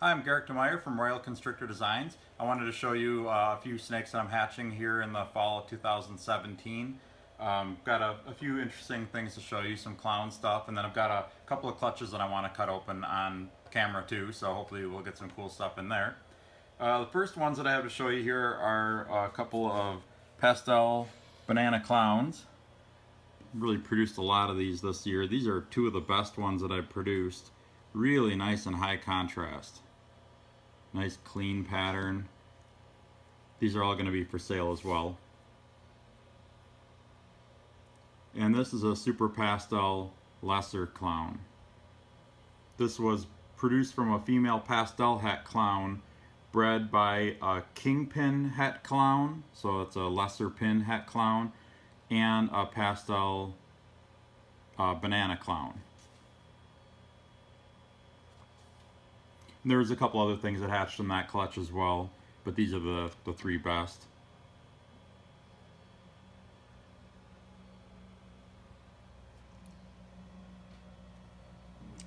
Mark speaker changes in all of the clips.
Speaker 1: Hi, I'm Garrick DeMeyer from Royal Constrictor Designs. I wanted to show you a few snakes that I'm hatching here in the fall of 2017. Got a few interesting things to show you, some clown stuff, and then I've got a couple of clutches that I want to cut open on camera too, so hopefully we'll get some cool stuff in there. The first ones that I have to show you here are a couple of pastel banana clowns. Really produced a lot of these this year. These are two of the best ones that I've produced. Really nice and high contrast. Nice clean pattern. These are all going to be for sale as well. And this is a super pastel lesser clown. This was produced from a female pastel het clown bred by a kingpin het clown, so it's a lesser pin het clown, and a pastel banana clown. There's a couple other things that hatched in that clutch as well, but these are the three best.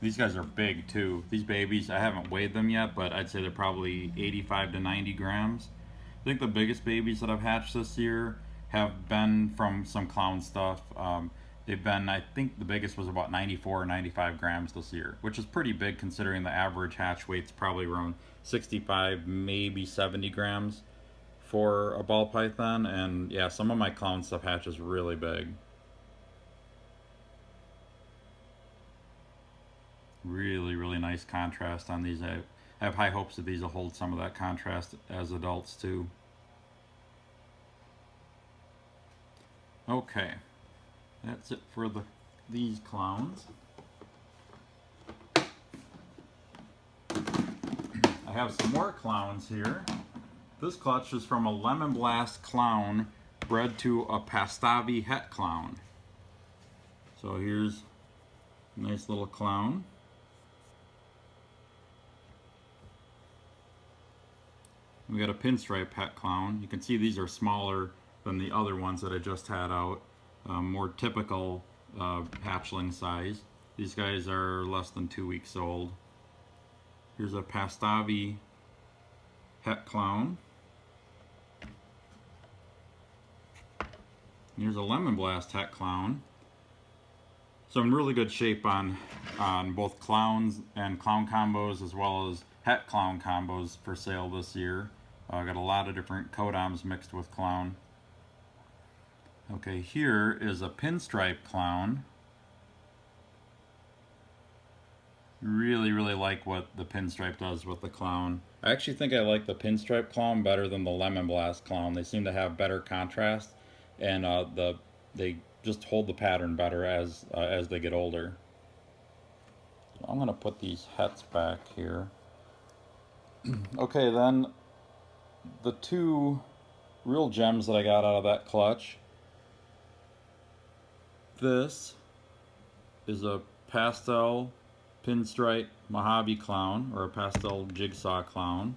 Speaker 1: These guys are big too. These babies, I haven't weighed them yet, but I'd say they're probably 85 to 90 grams. I think the biggest babies that I've hatched this year have been from some clown stuff. They've been, I think the biggest was about 94 or 95 grams this year, which is pretty big considering the average hatch weight's probably around 65, maybe 70 grams for a ball python. And yeah, some of my clown stuff hatches really big. Really nice contrast on these. I have high hopes that these will hold some of that contrast as adults too. Okay. That's it for these clowns. I have some more clowns here. This clutch is from a Lemon Blast clown bred to a Pastavi het clown. So here's a nice little clown. We got a pinstripe het clown. You can see these are smaller than the other ones that I just had out. More typical hatchling size. These guys are less than 2 weeks old. Here's a Pastavi het clown. Here's a Lemon Blast het clown. So I'm in really good shape on both clowns and clown combos as well as het clown combos for sale this year. I got a lot of different codoms mixed with clown. Okay, here is a pinstripe clown. Really like what the pinstripe does with the clown. I actually think I like the pinstripe clown better than the Lemon Blast clown. They seem to have better contrast, and they just hold the pattern better as they get older. So I'm gonna put these hets back here. Okay, then the two real gems that I got out of that clutch. This is a pastel pinstripe Mojave clown, or a pastel jigsaw clown.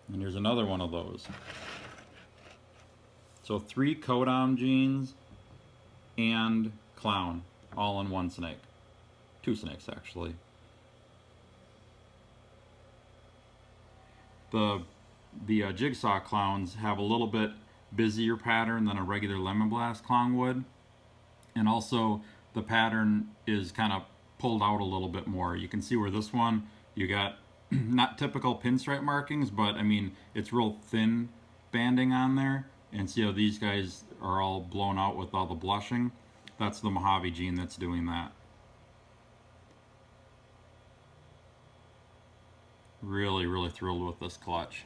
Speaker 1: And here's another one of those. So 3 codom genes and clown all in one snake. 2 snakes actually. The jigsaw clowns have a little bit busier pattern than a regular Lemon Blast clown would, and also the pattern is kind of pulled out a little bit more. You can see where this one, you got not typical pinstripe markings, but I mean it's real thin banding on there, and see how these guys are all blown out with all the blushing. That's the Mojave gene that's doing that. Really thrilled with this clutch.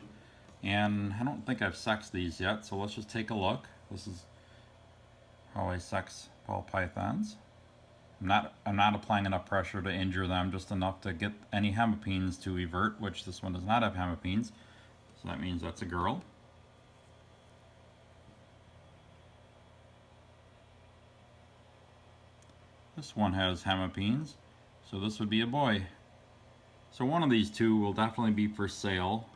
Speaker 1: And I don't think I've sexed these yet, so let's just take a look. This is how I sex ball pythons. I'm not applying enough pressure to injure them, just enough to get any hemipines to evert, which this one does not have hemipines, so that means that's a girl. This one has hemipines, so this would be a boy. So one of these two will definitely be for sale.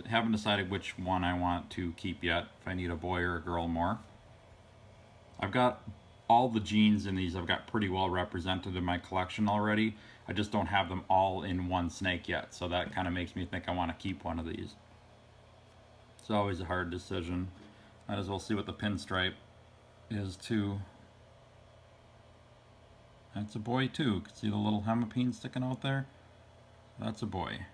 Speaker 1: Haven't decided which one I want to keep yet, if I need a boy or a girl more. I've got all the genes in these I've got pretty well represented in my collection already. I just don't have them all in one snake yet, so that kind of makes me think I want to keep one of these. It's always a hard decision. Might as well see what the pinstripe is too. That's a boy too. See the little hemipene sticking out there? That's a boy.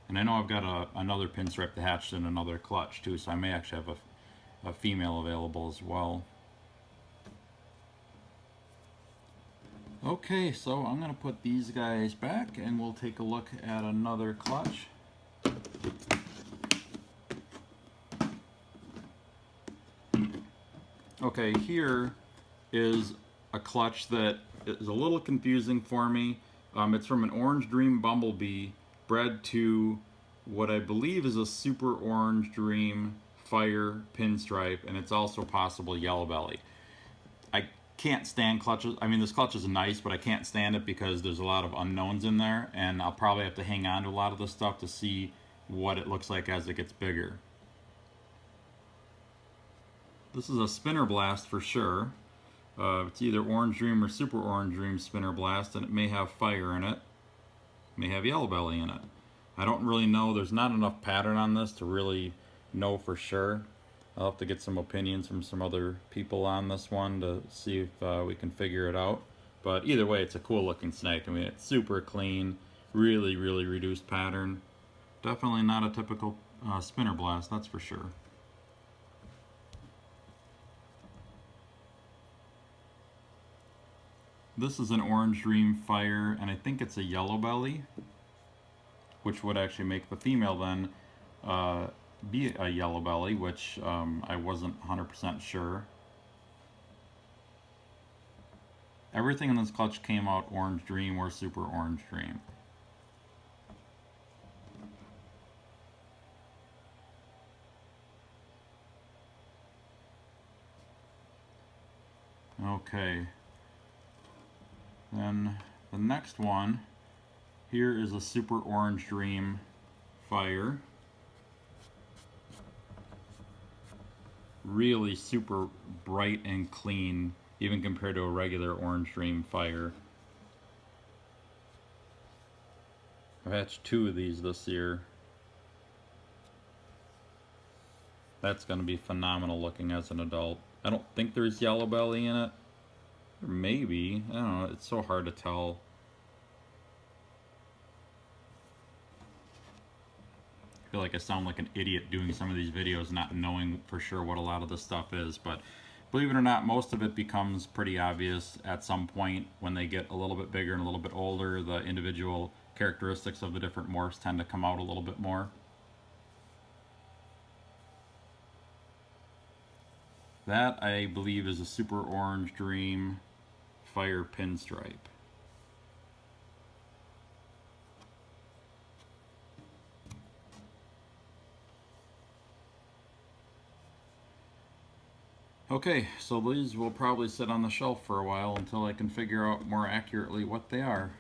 Speaker 1: And I know I've got another pinstripe that hatched in another clutch too, so I may actually have a female available as well. Okay, so I'm going to put these guys back and we'll take a look at another clutch. Okay, here is a clutch that is a little confusing for me. It's from an Orange Dream Bumblebee bred to what I believe is a Super Orange Dream Fire pinstripe, and it's also possible yellow belly. I can't stand clutches. I mean, this clutch is nice, but I can't stand it because there's a lot of unknowns in there, and I'll probably have to hang on to a lot of this stuff to see what it looks like as it gets bigger. This is a Spinner Blast for sure. It's either Orange Dream or Super Orange Dream Spinner Blast, and it may have fire in it. It may have yellow belly in it. I don't really know. There's not enough pattern on this to really know for sure. I'll have to get some opinions from some other people on this one to see if we can figure it out. But either way, it's a cool looking snake. I mean, it's super clean, really, really reduced pattern. Definitely not a typical Spinner Blast, that's for sure. This is an Orange Dream Fire, and I think it's a yellow belly, which would actually make the female then be a yellow belly, which I wasn't 100% sure. Everything in this clutch came out Orange Dream or Super Orange Dream. Okay. Then the next one here is a Super Orange Dream Fire. Really super bright and clean, even compared to a regular Orange Dream Fire. I've hatched 2 of these this year. That's going to be phenomenal looking as an adult. I don't think there's yellow belly in it. Or maybe. I don't know. It's so hard to tell. I feel like I sound like an idiot doing some of these videos not knowing for sure what a lot of this stuff is, but believe it or not, most of it becomes pretty obvious at some point when they get a little bit bigger and a little bit older. The individual characteristics of the different morphs tend to come out a little bit more. That, I believe, is a Super Orange Dream Fire pinstripe. Okay, so these will probably sit on the shelf for a while until I can figure out more accurately what they are.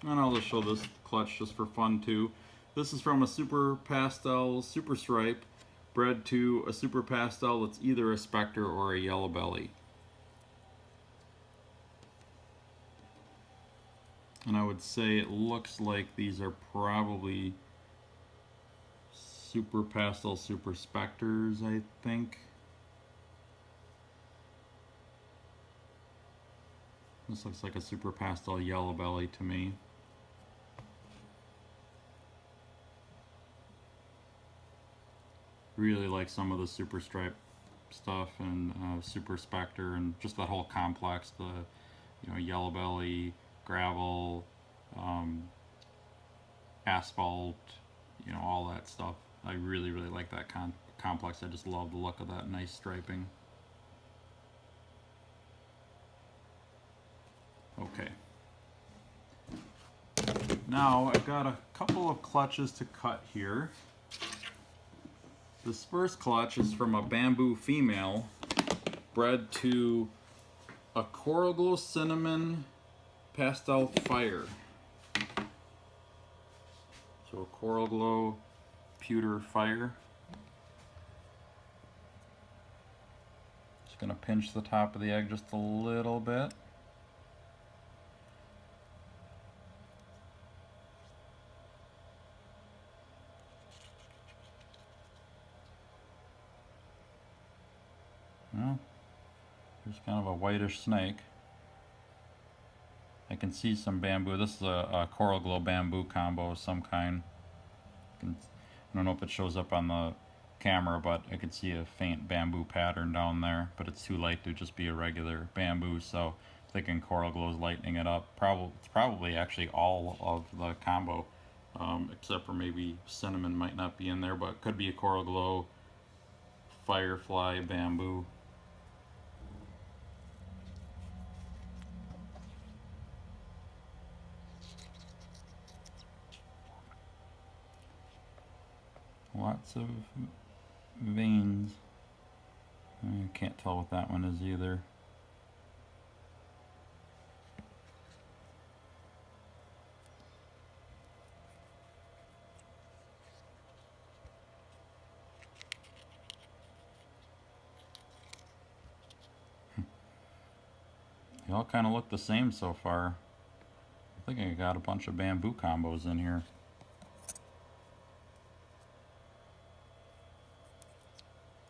Speaker 1: And I'll just show this clutch just for fun too. This is from a Super Pastel Super Stripe bred to a Super Pastel that's either a Spectre or a yellow belly. And I would say it looks like these are probably Super Pastel Super Spectres, I think. This looks like a Super Pastel yellow belly to me. Really like some of the Super Stripe stuff and Super Spectre and just that whole complex, the yellow belly, gravel, asphalt, all that stuff. I really, really like that complex. I just love the look of that nice striping. Okay. Now I've got a couple of clutches to cut here. This first clutch is from a Bamboo female bred to a Coral Glow Cinnamon Pastel Fire. So So Coral Glow Pewter Fire. Just gonna pinch the top of the egg just a little bit. Well, there's kind of a whitish snake. I can see some bamboo. This is a Coral Glow bamboo combo of some kind. I don't know if it shows up on the camera, but I can see a faint bamboo pattern down there, but it's too light to just be a regular bamboo, so I'm thinking Coral Glow is lightening it up. It's probably actually all of the combo, except for maybe cinnamon might not be in there, but it could be a Coral Glow Firefly bamboo. Lots of veins. I can't tell what that one is either. They all kind of look the same so far. I think I got a bunch of bamboo combos in here.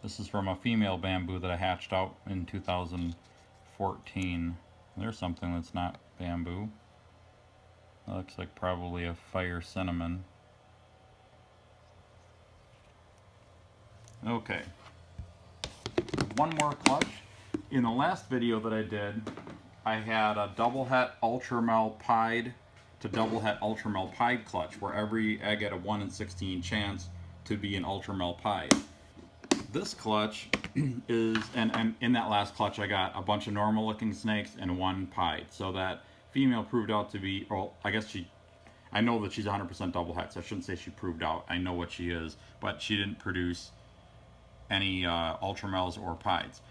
Speaker 1: This is from a female bamboo that I hatched out in 2014. There's something that's not bamboo. That looks like probably a fire cinnamon. Okay. One more clutch. In the last video that I did, I had a double het Ultramel Pied to double het Ultramel Pied clutch, where every egg had a 1 in 16 chance to be an Ultramel Pied. This clutch is, and in that last clutch I got a bunch of normal looking snakes and one pied. So that female proved out to be, well, I guess I know that she's 100% double het, so I shouldn't say she proved out. I know what she is, but she didn't produce any Ultramels or pieds.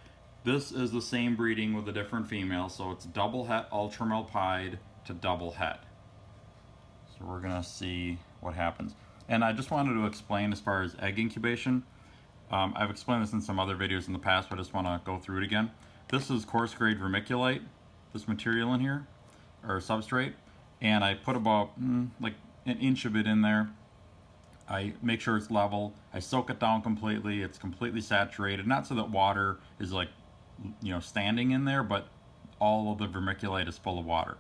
Speaker 1: This is the same breeding with a different female, so it's double het Ultramel Pied to double het. So we're gonna see what happens. And I just wanted to explain as far as egg incubation. I've explained this in some other videos in the past, but I just want to go through it again. This is coarse grade vermiculite, this material in here, or substrate, and I put about like an inch of it in there. I make sure it's level. I soak it down completely. It's completely saturated, not so that water is like, you know, standing in there, but all of the vermiculite is full of water.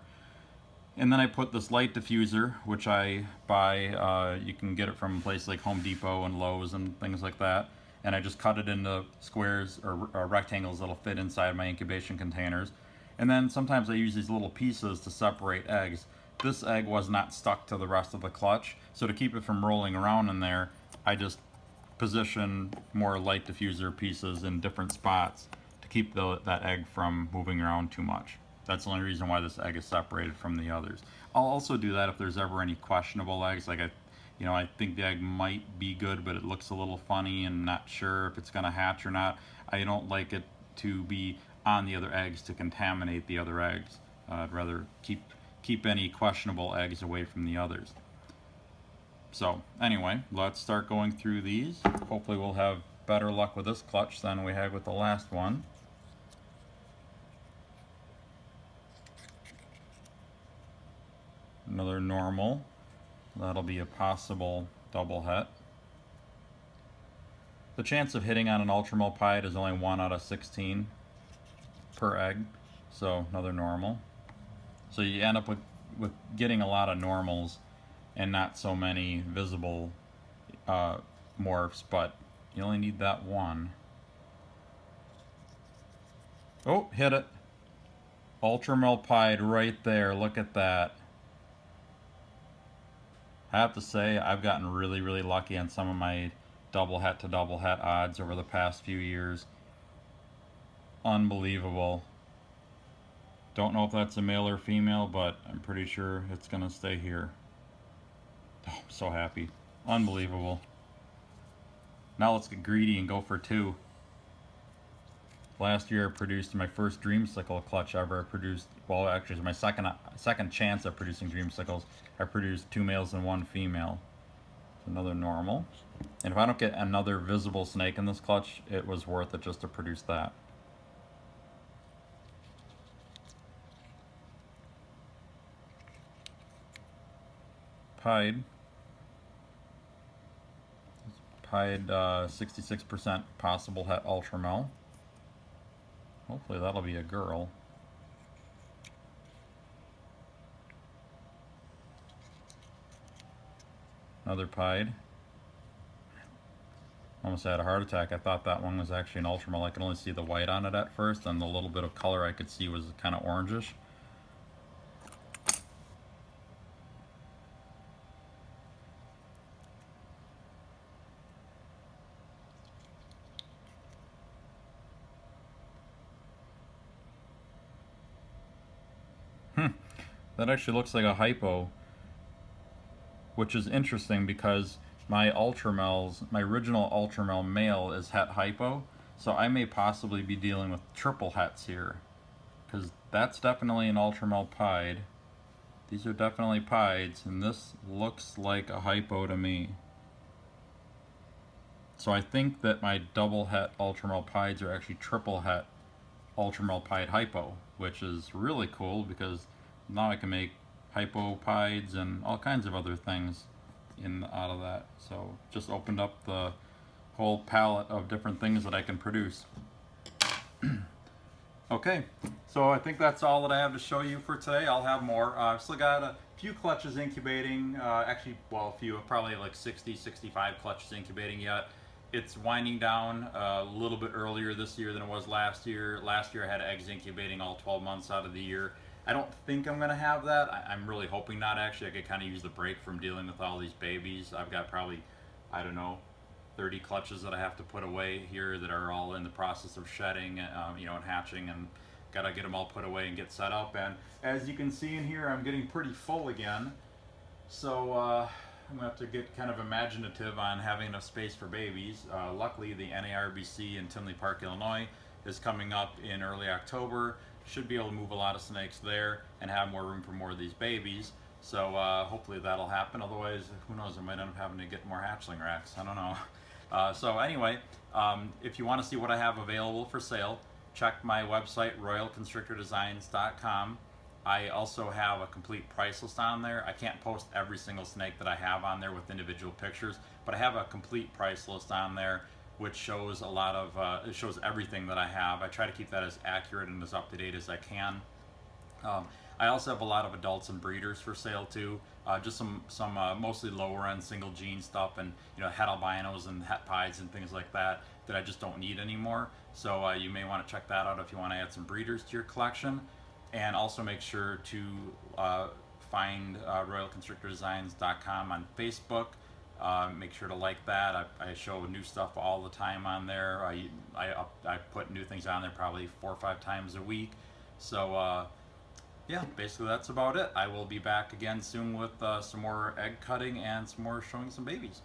Speaker 1: And then I put this light diffuser, which I buy, you can get it from places like Home Depot and Lowe's and things like that. And I just cut it into squares or rectangles that'll fit inside my incubation containers. And then sometimes I use these little pieces to separate eggs. This egg was not stuck to the rest of the clutch, so to keep it from rolling around in there, I just position more light diffuser pieces in different spots to keep that egg from moving around too much. That's the only reason why this egg is separated from the others. I'll also do that if there's ever any questionable eggs, like I think the egg might be good, but it looks a little funny and not sure if it's gonna hatch or not. I don't like it to be on the other eggs to contaminate the other eggs. I'd rather keep any questionable eggs away from the others. So anyway, let's start going through these. Hopefully we'll have better luck with this clutch than we had with the last one. Another normal. That'll be a possible double het. The chance of hitting on an Ultramel Pied is only 1 out of 16 per egg, so another normal. So you end up with getting a lot of normals and not so many visible morphs, but you only need that one. Oh, hit it. Ultramel Pied right there, look at that. I have to say, I've gotten really, really lucky on some of my double het to double het odds over the past few years. Unbelievable. Don't know if that's a male or female, but I'm pretty sure it's gonna stay here. Oh, I'm so happy. Unbelievable. Now let's get greedy and go for 2. Last year I produced my first Dreamsicle clutch ever. I produced, well, actually it was my second chance at producing Dreamsicles. I produced 2 males and 1 female. Another normal. And if I don't get another visible snake in this clutch, it was worth it just to produce that. Pied. Pied 66% possible het Ultramel. Hopefully that'll be a girl. Another pied. Almost had a heart attack. I thought that one was actually an Ultramel. I could only see the white on it at first, and the little bit of color I could see was kind of orangish. That actually looks like a hypo, which is interesting because my Ultramels, my original Ultramel male is het hypo, so I may possibly be dealing with triple hets here, because that's definitely an Ultramel pied. These are definitely pieds, and this looks like a hypo to me. So I think that my double het Ultramel pieds are actually triple het Ultramel pied hypo, which is really cool because now I can make hypopieds and all kinds of other things out of that. So just opened up the whole palette of different things that I can produce. Okay, so I think that's all that I have to show you for today. I'll have more. I've still got a few clutches incubating. Actually, well, a few, probably like 60, 65 clutches incubating yet. It's winding down a little bit earlier this year than it was last year. Last year I had eggs incubating all 12 months out of the year. I don't think I'm going to have that. I'm really hoping not, actually. I could kind of use the break from dealing with all these babies. I've got probably, I don't know, 30 clutches that I have to put away here that are all in the process of shedding, and hatching, and got to get them all put away and get set up. And as you can see in here, I'm getting pretty full again. So I'm going to have to get kind of imaginative on having enough space for babies. Luckily, the NARBC in Tinley Park, Illinois is coming up in early October. Should be able to move a lot of snakes there and have more room for more of these babies. So hopefully that'll happen. Otherwise, who knows, I might end up having to get more hatchling racks. I don't know. So anyway, if you want to see what I have available for sale, check my website, royalconstrictordesigns.com. I also have a complete price list on there. I can't post every single snake that I have on there with individual pictures, but I have a complete price list on there which shows a lot of, it shows everything that I have. I try to keep that as accurate and as up to date as I can. I also have a lot of adults and breeders for sale too. Just some mostly lower end single gene stuff, and het albinos and het pieds and things like that I just don't need anymore. So you may want to check that out if you want to add some breeders to your collection. And also make sure to find royalconstrictordesigns.com on Facebook. Make sure to like that. I show new stuff all the time on there. I put new things on there probably 4 or 5 times a week. So yeah, basically that's about it. I will be back again soon with some more egg cutting and some more showing some babies.